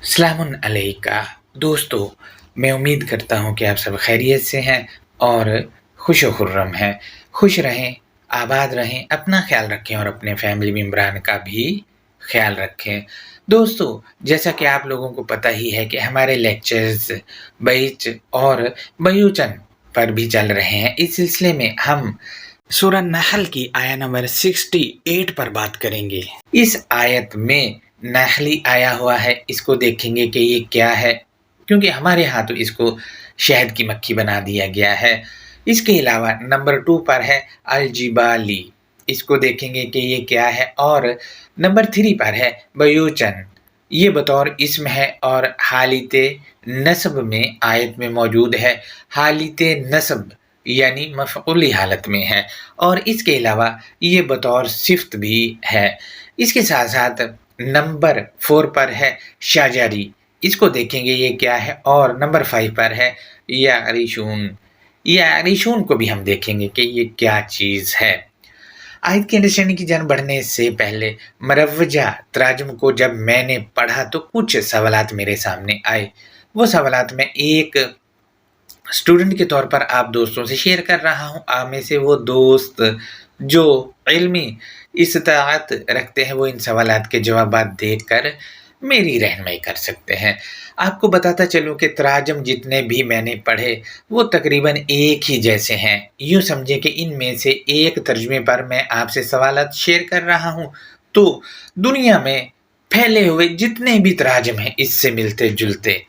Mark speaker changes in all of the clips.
Speaker 1: सलामुन अलैका। दोस्तों, मैं उम्मीद करता हूँ कि आप सब खैरियत से हैं और खुश व खुर्रम हैं। खुश रहें, आबाद रहें, अपना ख़्याल रखें और अपने फैमिली मेम्बरान का भी ख़्याल रखें। दोस्तों, जैसा कि आप लोगों को पता ही है कि हमारे लेक्चर्स बैच और बयूचन पर भी चल रहे हैं। इस सिलसिले में हम सूरह नहल की आया नंबर 68 पर बात करेंगे। इस आयत में नहली आया हुआ है, इसको देखेंगे कि ये क्या है, क्योंकि हमारे यहाँ तो इसको शहद की मक्खी बना दिया गया है। इसके अलावा नंबर 2 पर है अलजिबाली, इसको देखेंगे कि ये क्या है। और नंबर 3 पर है बयूचन, ये बतौर इस्म है और हालित नस्ब में आयत में मौजूद है। हालित नस्ब यानी मफ़ऊली हालत में है और इसके अलावा ये बतौर सिफ़त भी है। इसके साथ साथ नंबर 4 पर है शाजारी, इसको देखेंगे ये क्या है। और नंबर 5 पर है यारिशून, यारिशून को भी हम देखेंगे कि ये क्या चीज़ है। आयत की अंडरस्टैंडिंग की जान बढ़ने से पहले मरवजा तराजुम को जब मैंने पढ़ा तो कुछ सवालात मेरे सामने आए। वो सवालात मैं एक स्टूडेंट के तौर पर आप दोस्तों से शेयर कर रहा हूँ। आप में से वो दोस्त जो इल्मी इस्ताअत रखते हैं वो इन सवालात के जवाबात देखकर मेरी रहनुमाई कर सकते हैं। आपको बताता चलूँ कि तराजम जितने भी मैंने पढ़े वो तकरीबन एक ही जैसे हैं। यूँ समझे कि इनमें से एक तर्जुमे पर मैं आपसे सवालात शेयर कर रहा हूँ तो दुनिया में फैले हुए जितने भी तराजम हैं इससे मिलते जुलते,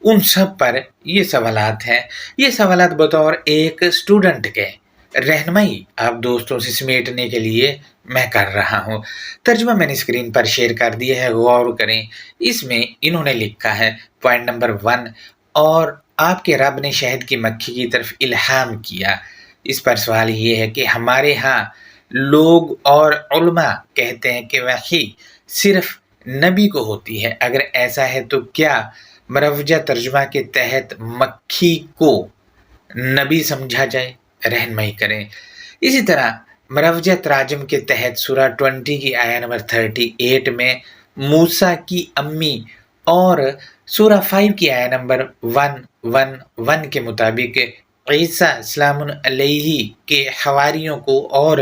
Speaker 1: उन सब पर ये सवालात हैं। ये सवालात बतौर एक स्टूडेंट के रहनुमाई आप दोस्तों से समेटने के लिए मैं कर रहा हूँ। तर्जुमा मैंने स्क्रीन पर शेयर कर दिया है, गौर करें। इसमें इन्होंने लिखा है पॉइंट नंबर 1, और आपके रब ने शहद की मक्खी की तरफ इल्हाम किया। इस पर सवाल ये है कि हमारे यहाँ लोग और उलमा कहते हैं कि वही सिर्फ नबी को होती है। अगर ऐसा है तो क्या मरवजा तर्जुमा के तहत मक्खी को नबी समझा जाए? रहनुमाई करें। इसी तरह मरवजा तराजम के तहत सूरह 20 की आया नंबर 38 में मूसा की अम्मी और सूरह 5 की आया नंबर 111 के मुताबिक ईसा सलामुन अलैहि के हवारियों को और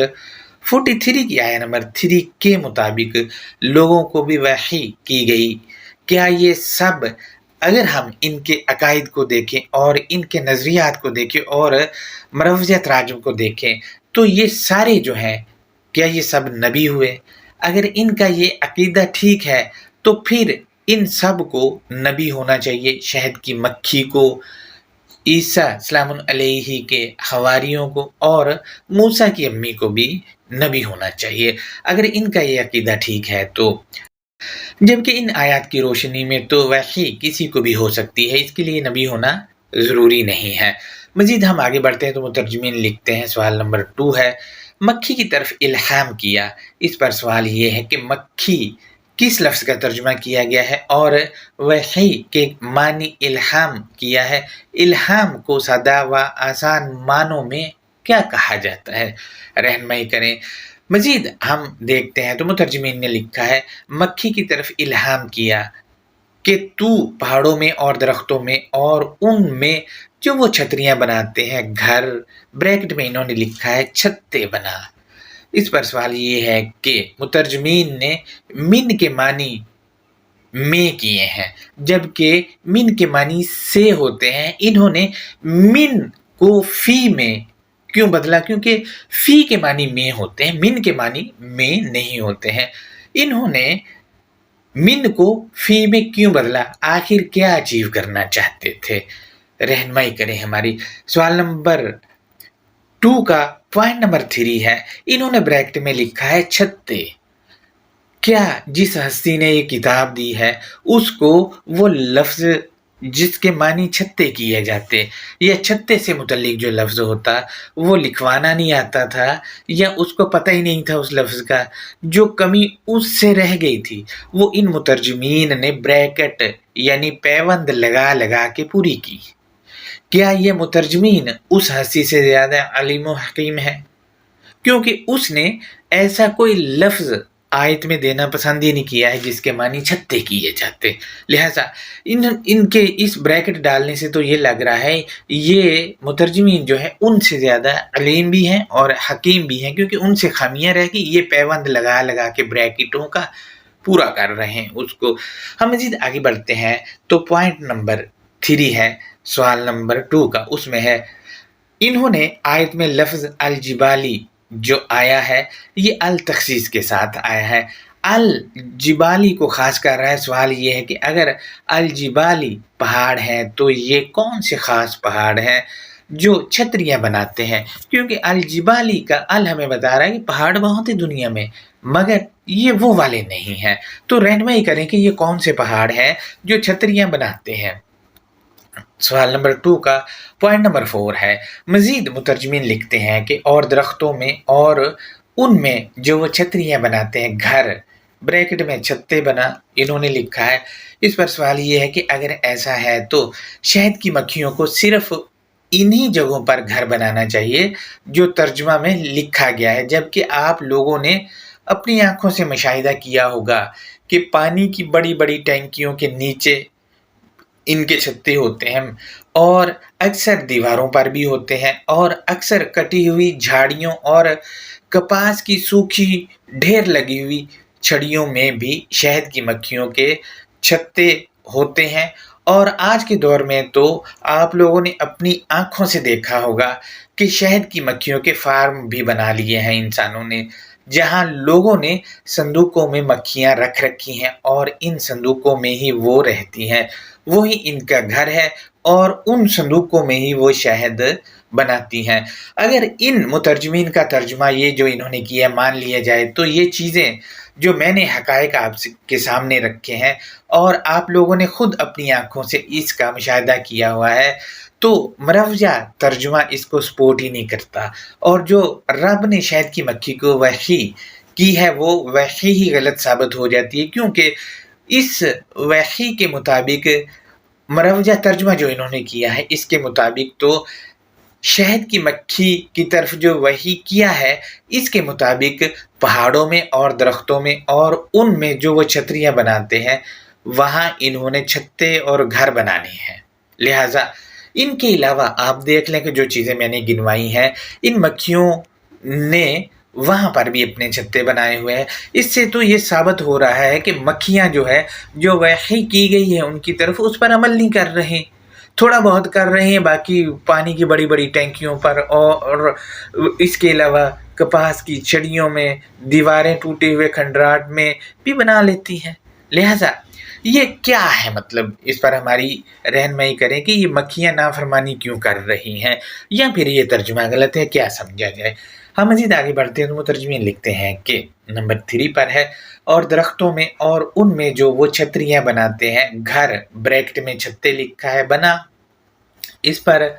Speaker 1: 43 की आया नंबर 3 के मुताबिक लोगों को भी वही की गई। क्या ये सब, अगर हम इनके अकायद को देखें और इनके नज़रियात को देखें और मरवजा तराजुम को देखें तो ये सारे जो हैं, क्या ये सब नबी हुए? अगर इनका ये अकीदा ठीक है तो फिर इन सब को नबी होना चाहिए। शहद की मक्खी को, ईसा सलामुन अलैहि के हवारियों को और मूसा की अम्मी को भी नबी होना चाहिए, अगर इनका ये अकीदा ठीक है तो। जबकि इन आयात की रोशनी में तो वही किसी को भी हो सकती है, इसके लिए नबी होना ज़रूरी नहीं है। मज़ीद हम आगे बढ़ते हैं तो मुतरजमीन लिखते हैं, सवाल नंबर 2 है मक्खी की तरफ इल्हाम किया। इस पर सवाल ये है कि मक्खी किस लफ्ज़ का तर्जुमा किया गया है और वही के मानी इल्हाम किया है। इल्हाम को सादा व आसान मानों में क्या कहा जाता है? रहनुमाई करें। मज़ीद हम देखते हैं तो मुतरजमीन ने लिखा है मक्खी की तरफ इल्हाम किया कि तू पहाड़ों में और दरख्तों में और उनमें जो वो छतरियाँ बनाते हैं, घर, ब्रैकेट में इन्होंने लिखा है छत्ते बना। इस पर सवाल ये है कि मुतरजमीन ने मिन के मानी में किए हैं जबकि मिन के मानी से होते हैं। इन्होंने मिन को फ़ी में क्यों बदला? क्योंकि फ़ी के मानी में होते हैं, मिन के मानी में नहीं होते हैं। इन्होंने मिन को फ़ी में क्यों बदला? आखिर क्या अचीव करना चाहते थे? रहनुमाई करें हमारी। सवाल नंबर 2 का पॉइंट नंबर 3 है, इन्होंने ब्रैकेट में लिखा है छत्ते। क्या जिस हस्ती ने ये किताब दी है उसको वो लफ्ज़ जिसके मानी छत्ते किए जाते या छत्ते से मुतल्लिक जो लफ्ज़ होता वो लिखवाना नहीं आता था या उसको पता ही नहीं था उस लफ्ज़ का, जो कमी उससे रह गई थी वो इन मुतरजमीन ने ब्रैकेट यानी पैबंद लगा लगा के पूरी की। क्या ये मुतरजमीन उस हस्ती से ज़्यादा अलीम व हकीम है? क्योंकि उसने ऐसा कोई लफ्ज़ आयत में देना पसंद ही नहीं किया है जिसके मानी छत्ते किए जाते। लिहाजा इनके इस ब्रैकेट डालने से तो ये लग रहा है ये मुतरजमीन जो है उनसे ज़्यादा अलीम भी हैं और हकीम भी हैं, क्योंकि उनसे खामियाँ रह गई, ये पैबंद लगा लगा के ब्रैकेटों का पूरा कर रहे हैं उसको। हम मज़ीद आगे बढ़ते हैं तो पॉइंट नंबर 3 है सवाल नंबर 2 का, उसमें है इन्होंने आयत में लफ्ज़ अल-जिबाली जो आया है ये अल-तख़सीस के साथ आया है। अल-जिबाली को ख़ास कर रहा है। सवाल ये है कि अगर अल-जिबाली पहाड़ हैं तो ये कौन से ख़ास पहाड़ हैं जो छतरियाँ बनाते हैं, क्योंकि अल-जिबाली का अल हमें बता रहा है कि पहाड़ बहुत है दुनिया में, मगर ये वो वाले नहीं हैं। तो रहनुमाई करें कि ये कौन से पहाड़ हैं जो छतरियाँ बनाते हैं। सवाल नंबर 2 का पॉइंट नंबर 4 है, मज़ीद मुतरजमीन लिखते हैं कि और दरख्तों में और उनमें जो वो छतरियाँ बनाते हैं, घर ब्रैकेट में छत्ते बना इन्होंने लिखा है। इस पर सवाल ये है कि अगर ऐसा है तो शहद की मक्खियों को सिर्फ इन्हीं जगहों पर घर बनाना चाहिए जो तर्जुमा में लिखा गया है, जबकि आप लोगों ने अपनी आंखों से मुशाहिदा किया होगा कि पानी की बड़ी बड़ी टैंकियों के नीचे इनके छत्ते होते हैं और अक्सर दीवारों पर भी होते हैं और अक्सर कटी हुई झाड़ियों और कपास की सूखी ढेर लगी हुई छड़ियों में भी शहद की मक्खियों के छत्ते होते हैं। और आज के दौर में तो आप लोगों ने अपनी आंखों से देखा होगा कि शहद की मक्खियों के फार्म भी बना लिए हैं इंसानों ने, जहां लोगों ने संदूकों में मक्खियां रख रखी हैं और इन संदूकों में ही वो रहती हैं, वही इनका घर है और उन संदूकों में ही वो शहद बनाती हैं। अगर इन मुतरजमीन का तर्जुमा ये जो इन्होंने किया मान लिया जाए तो ये चीज़ें जो मैंने हक़ाइक़ आपके सामने रखे हैं और आप लोगों ने खुद अपनी आँखों से इसका मुशाहिदा किया हुआ है, तो मरवजा तर्जुमा इसको सपोर्ट ही नहीं करता और जो रब ने शहद की मक्खी को वही की है वो वही ही गलत साबित हो जाती है, क्योंकि इस वही के मुताबिक मरवजा तर्जुमा जो इन्होंने किया है इसके मुताबिक तो शहद की मक्खी की तरफ जो वही किया है इसके मुताबिक पहाड़ों में और दरख्तों में और उनमें जो वो छतरियाँ बनाते हैं वहाँ इन्होंने छत्ते और घर बनाने हैं। लिहाजा इनके अलावा आप देख लें कि जो चीज़ें मैंने गिनवाई हैं इन मक्खियों ने वहाँ पर भी अपने छत्ते बनाए हुए हैं। इससे तो ये साबित हो रहा है कि मक्खियाँ जो है जो वही की गई है उनकी तरफ उस पर अमल नहीं कर रहे, थोड़ा बहुत कर रहे हैं, बाकी पानी की बड़ी बड़ी टैंकियों पर और इसके अलावा कपास की छड़ियों में, दीवारें टूटे हुए खंडराट में भी बना लेती हैं। लिहाजा ये क्या है, मतलब इस पर हमारी रहनुमाई करें कि ये मक्खियाँ नाफरमानी क्यों कर रही हैं या फिर ये तर्जुमा गलत है, क्या समझा जाए। हम मज़ीद आगे बढ़ते हैं तो मुतरजमीन लिखते हैं कि नंबर 3 पर है और दरख्तों में और उनमें जो वो छतरियाँ बनाते हैं, घर ब्रैकेट में छत्ते लिखा है बना। इस पर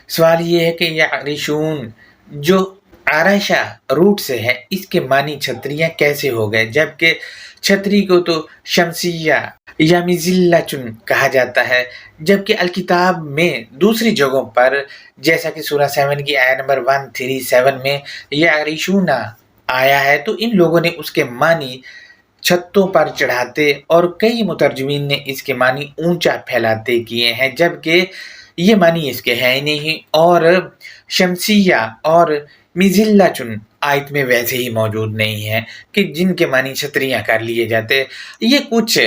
Speaker 1: सवाल ये है कि यारिशून जो आराशा रूट से है इसके मानी छतरियाँ कैसे हो गए, जबकि छतरी को तो शमसिया या मिज़िल्लतुन कहा जाता है, जबकि अल-किताब में दूसरी जगहों पर जैसा कि सूरह 7 की आयत नंबर 137 में यारिशूना आया है तो इन लोगों ने उसके मानी छतों पर चढ़ाते और कई मुतरजमीन ने इसके मानी ऊंचा फैलाते किए हैं, जबकि ये मानी इसके है ही नहीं और शमसिया और मिज़िल्लतुन आयत में वैसे ही मौजूद नहीं है कि जिनके मानी छतरियाँ कर लिए जाते। ये कुछ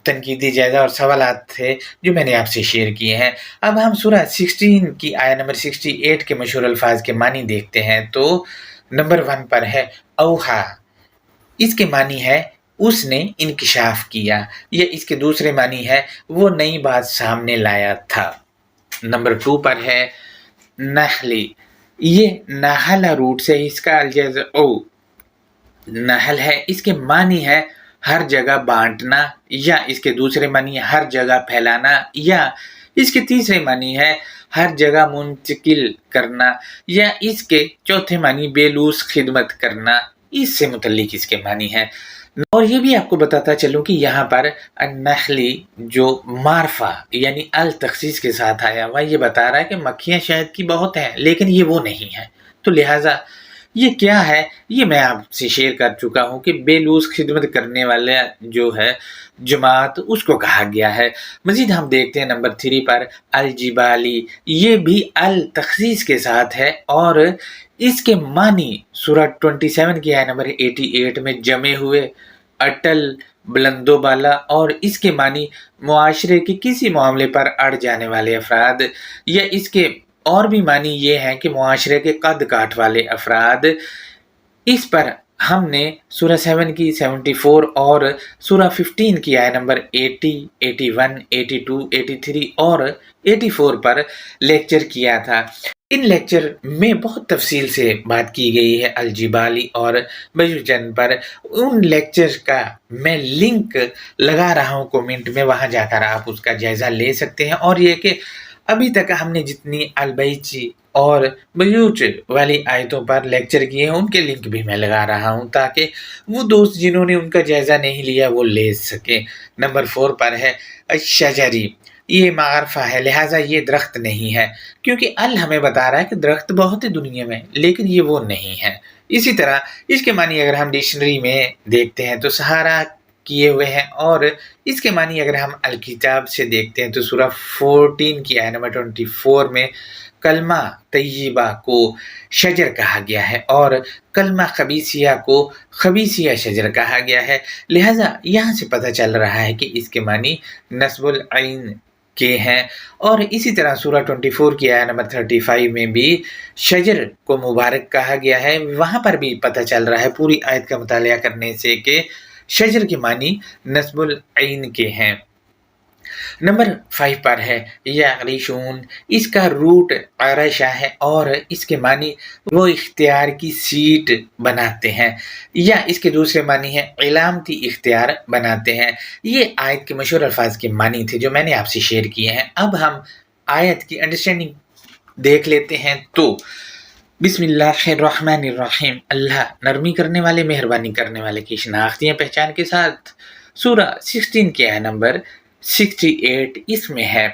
Speaker 1: तनकीदी जायज़ा और सवालात थे जो मैंने आपसे शेयर किए हैं। अब हम सूरह 16 की आयत नंबर 68 के मशहूर अल्फाज के मानी देखते हैं तो नंबर 1 पर है औहा, इसके मानी है उसने इंकिशाफ किया, या इसके दूसरे मानी है वो नई बात सामने लाया था। नंबर 2 पर है नहली, ये नहल रूट से इसका अलजज़ ओ नहल है, इसके मानी है हर जगह बांटना, या इसके दूसरे मानी हर जगह फैलाना, या इसके तीसरे मानी है हर जगह मुंतकिल करना, या इसके चौथे मानी बेलूस खिदमत करना। इससे मुतल्लिक इसके मानी है। और ये भी आपको बताता चलूँ कि यहाँ पर नहली जो मारफा यानी अल तखसीस के साथ आया हुआ ये बता रहा है कि मक्खियाँ शहद की बहुत हैं लेकिन ये वो नहीं है। तो लिहाजा یہ کیا ہے؟ یہ میں آپ سے شیئر کر چکا ہوں کہ بے لوث خدمت کرنے والا جو ہے جماعت، اس کو کہا گیا ہے۔ مزید ہم دیکھتے ہیں نمبر 3 پر الجبالی، یہ بھی التخصیص کے ساتھ ہے اور اس کے معنی سورہ 27 کی آیت نمبر 88 میں جمے ہوئے، اٹل، بلند و بالا، اور اس کے معنی معاشرے کے کسی معاملے پر اڑ جانے والے افراد، یا اس کے اور بھی معنی یہ ہے کہ معاشرے کے قد کاٹ والے افراد۔ اس پر ہم نے سورہ 7 کی 74 اور سورہ 15 کی آیت نمبر 80، 81، 82، 83 اور 84 پر لیکچر کیا تھا۔ ان لیکچر میں بہت تفصیل سے بات کی گئی ہے الجبالی اور بیوجن پر۔ ان لیکچر کا میں لنک لگا رہا ہوں کومنٹ میں، وہاں جا کر آپ اس کا جائزہ لے سکتے ہیں۔ اور یہ کہ ابھی تک ہم نے جتنی البیچی اور بیوچ والی آیتوں پر لیکچر کیے ہیں ان کے لنک بھی میں لگا رہا ہوں تاکہ وہ دوست جنہوں نے ان کا جائزہ نہیں لیا وہ لے سکیں۔ نمبر 4 پر ہے الشجری، یہ معرفہ ہے، لہٰذا یہ درخت نہیں ہے، کیونکہ ہمیں بتا رہا ہے کہ درخت بہت ہے دنیا میں لیکن یہ وہ نہیں ہے۔ اسی طرح اس کے معنی اگر ہم ڈکشنری میں دیکھتے ہیں تو سہارا کیے ہوئے ہیں، اور اس کے معنی اگر ہم الکتاب سے دیکھتے ہیں تو سورہ 14 کی آیت نمبر 24 میں کلمہ طیبہ کو شجر کہا گیا ہے اور کلمہ خبیثیہ کو خبیثیہ شجر کہا گیا ہے۔ لہٰذا یہاں سے پتہ چل رہا ہے کہ اس کے معنی نصب العین کے ہیں۔ اور اسی طرح سورہ 24 کی آیت نمبر 35 میں بھی شجر کو مبارک کہا گیا ہے۔ وہاں پر بھی پتہ چل رہا ہے پوری آیت کا مطالعہ کرنے سے کہ شجر کے معنی نصب العین کے ہیں۔ نمبر 5 پر ہے یعریشون، اس کا روٹ عرشہ ہے اور اس کے معنی وہ اختیار کی سیٹ بناتے ہیں، یا اس کے دوسرے معنی ہے علامتی اختیار بناتے ہیں۔ یہ آیت کے مشہور الفاظ کے معنی تھے جو میں نے آپ سے شیئر کیے ہیں۔ اب ہم آیت کی انڈرسٹینڈنگ دیکھ لیتے ہیں تو بسم اللہ الرحمن الرحیم، اللہ نرمی کرنے والے مہربانی کرنے والے کی شناخت یا پہچان کے ساتھ۔ سورہ 16 کی آیت نمبر 68 اس میں ہے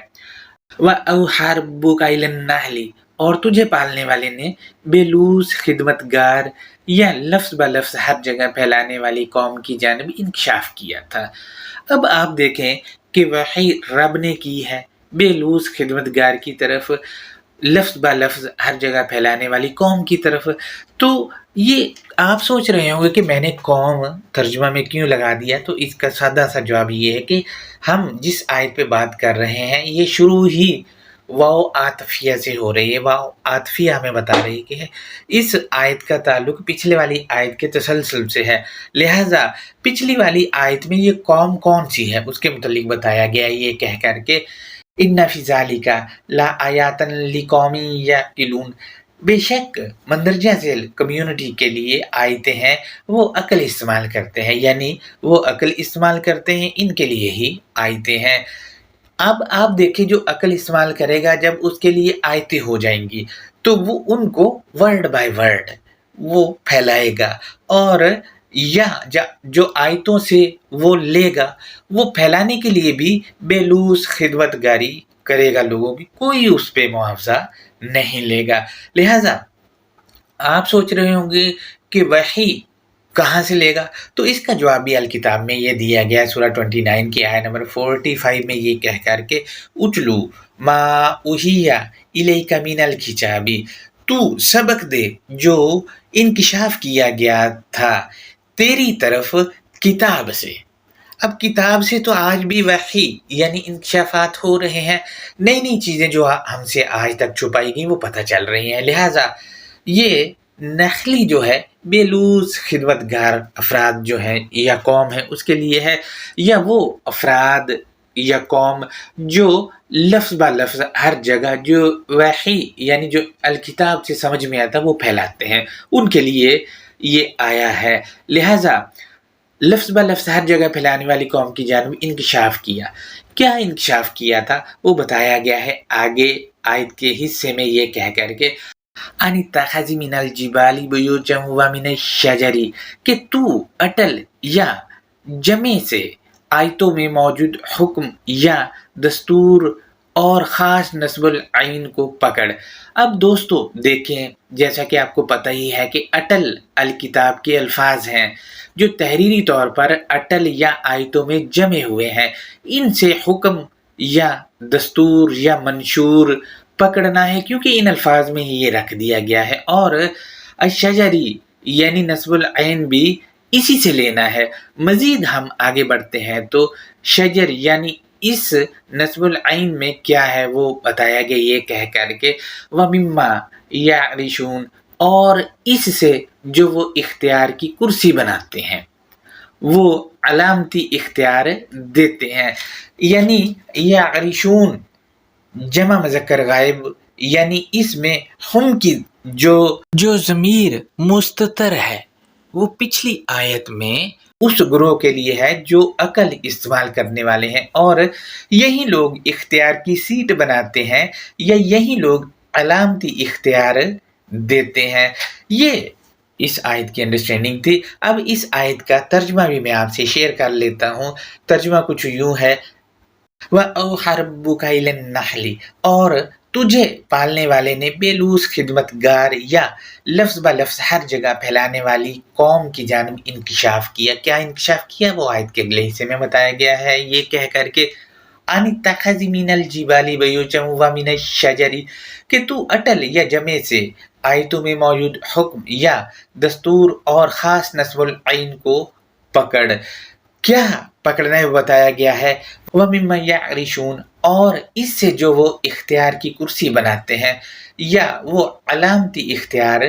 Speaker 1: وَأَوْحَىٰ رَبُّكَ إِلَى النَّحْلِ، اور تجھے پالنے والے نے بے لوث خدمت گار یا لفظ بلفظ ہر جگہ پھیلانے والی قوم کی جانب انکشاف کیا تھا۔ اب آپ دیکھیں کہ وحی رب نے کی ہے بے لوث خدمت گار کی طرف، لفظ بلفظ ہر جگہ پھیلانے والی قوم کی طرف۔ تو یہ آپ سوچ رہے ہوں گے کہ میں نے قوم ترجمہ میں کیوں لگا دیا، تو اس کا سادہ سا جواب یہ ہے کہ ہم جس آیت پہ بات کر رہے ہیں یہ شروع ہی واو عاطفیہ سے ہو رہی ہے۔ واو عاطفیہ ہمیں بتا رہی ہے کہ اس آیت کا تعلق پچھلے والی آیت کے تسلسل سے ہے، لہٰذا پچھلی والی آیت میں یہ قوم کون سی ہے اس کے متعلق بتایا گیا ہے، یہ کہہ کر کے ان فی ذالک لآیات لقوم یعقلون، بے شک مندرجہ ذیل کمیونٹی کے لیے آیتیں ہیں وہ عقل استعمال کرتے ہیں، یعنی وہ عقل استعمال کرتے ہیں، ان کے لیے ہی آیتیں ہیں۔ اب آپ دیکھیں جو عقل استعمال کرے گا جب اس کے لیے آیتیں ہو جائیں گی تو وہ ان کو ورڈ بائی ورڈ وہ پھیلائے گا، اور یا جو آیتوں سے وہ لے گا وہ پھیلانے کے لیے بھی بے لوث خدمت گاری کرے گا لوگوں کی، کوئی اس پہ معاوضہ نہیں لے گا۔ لہٰذا آپ سوچ رہے ہوں گے کہ وحی کہاں سے لے گا، تو اس کا جواب بھی الکتاب میں یہ دیا گیا ہے سورہ 29 کی آیت نمبر 45 میں یہ کہہ کر کے اُتْلُو مَا أُوحِیَ إِلَیْکَ مِنَ الْکِتَابِ، تو سبق دے جو انکشاف کیا گیا تھا تیری طرف کتاب سے۔ اب کتاب سے تو آج بھی وحی یعنی انکشافات ہو رہے ہیں، نئی نئی چیزیں جو ہم سے آج تک چھپائی گئی وہ پتہ چل رہی ہیں۔ لہٰذا یہ نخلی جو ہے بے لوث خدمت گار افراد جو ہیں یا قوم ہے اس کے لیے ہے، یا وہ افراد یا قوم جو لفظ با لفظ ہر جگہ جو وحی یعنی جو الکتاب سے سمجھ میں آتا وہ پھیلاتے ہیں، ان کے لیے یہ آیا ہے۔ لہٰذا لفظ با لفظ ہر جگہ پھیلانے والی قوم کی جانب انکشاف کیا۔ کیا انکشاف کیا تھا وہ بتایا گیا ہے آگے آیت کے حصے میں یہ کہہ کر کے ان اتخذ من الجبال بیوتا ومن الشجر، کہ تو اٹل یا جمع سے آیتوں میں موجود حکم یا دستور اور خاص نصب العین کو پکڑ۔ اب دوستو دیکھیں، جیسا کہ آپ کو پتہ ہی ہے کہ اٹل الکتاب کے الفاظ ہیں جو تحریری طور پر اٹل یا آیتوں میں جمے ہوئے ہیں۔ ان سے حکم یا دستور یا منشور پکڑنا ہے، کیونکہ ان الفاظ میں ہی یہ رکھ دیا گیا ہے۔ اور الشجری یعنی نصب العین بھی اسی سے لینا ہے۔ مزید ہم آگے بڑھتے ہیں تو شجر یعنی اس نصب العین میں کیا ہے وہ بتایا گیا، یہ کہہ کر کے وَمِمَّا يَعْرِشُونَ، اور اس سے جو وہ اختیار کی کرسی بناتے ہیں، وہ علامتی اختیار دیتے ہیں۔ یعنی یعرشون جمع مذکر غائب، یعنی اس میں ہم کی جو ضمیر مستتر ہے وہ پچھلی آیت میں اس گروہ کے لیے ہے جو عقل استعمال کرنے والے ہیں، اور یہی لوگ اختیار کی سیٹ بناتے ہیں یا یہی لوگ علامتی اختیار دیتے ہیں۔ یہ اس آیت کی انڈرسٹینڈنگ تھی۔ اب اس آیت کا ترجمہ بھی میں آپ سے شیئر کر لیتا ہوں۔ ترجمہ کچھ یوں ہے، وَأَوْحَىٰ رَبُّكَ إِلَى النَّحْلِ، اور تجھے پالنے والے نے بے لوث خدمت گار یا لفظ بلفظ ہر جگہ پھیلانے والی قوم کی جانب انکشاف کیا۔ کیا انکشاف کیا؟ وہ آیت کے اگلے حصے میں بتایا گیا ہے، یہ کہہ کر کے ان اتخذ من الجبال بیوتا ومن الشجر، کہ تو اٹل یا جمع سے آیتوں میں موجود حکم یا دستور اور خاص نصب العین کو پکڑ۔ کیا پکڑنا ہے بتایا گیا ہے، وَمِمَّا يَعْرِشُونَ، اور اس سے جو وہ اختیار کی کرسی بناتے ہیں یا وہ علامتی اختیار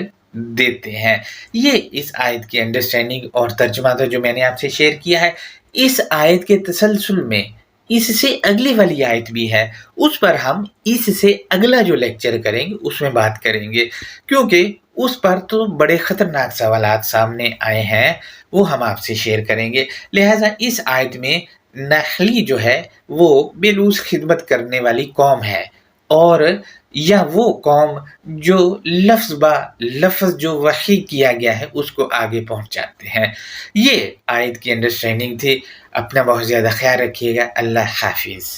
Speaker 1: دیتے ہیں۔ یہ اس آیت کی انڈرسٹینڈنگ اور ترجمہ تو جو میں نے آپ سے شیئر کیا ہے۔ اس آیت کے تسلسل میں اس سے اگلی والی آیت بھی ہے، اس پر ہم اس سے اگلا جو لیکچر کریں گے اس میں بات کریں گے، کیونکہ اس پر تو بڑے خطرناک سوالات سامنے آئے ہیں، وہ ہم آپ سے شیئر کریں گے۔ لہٰذا اس آیت میں نحلی جو ہے وہ بے لوث خدمت کرنے والی قوم ہے، اور یا وہ قوم جو لفظ با لفظ جو وحی کیا گیا ہے اس کو آگے پہنچاتے ہیں۔ یہ آیت کی انڈرسٹینڈنگ تھی۔ اپنا بہت زیادہ خیال رکھیے گا۔ اللہ حافظ۔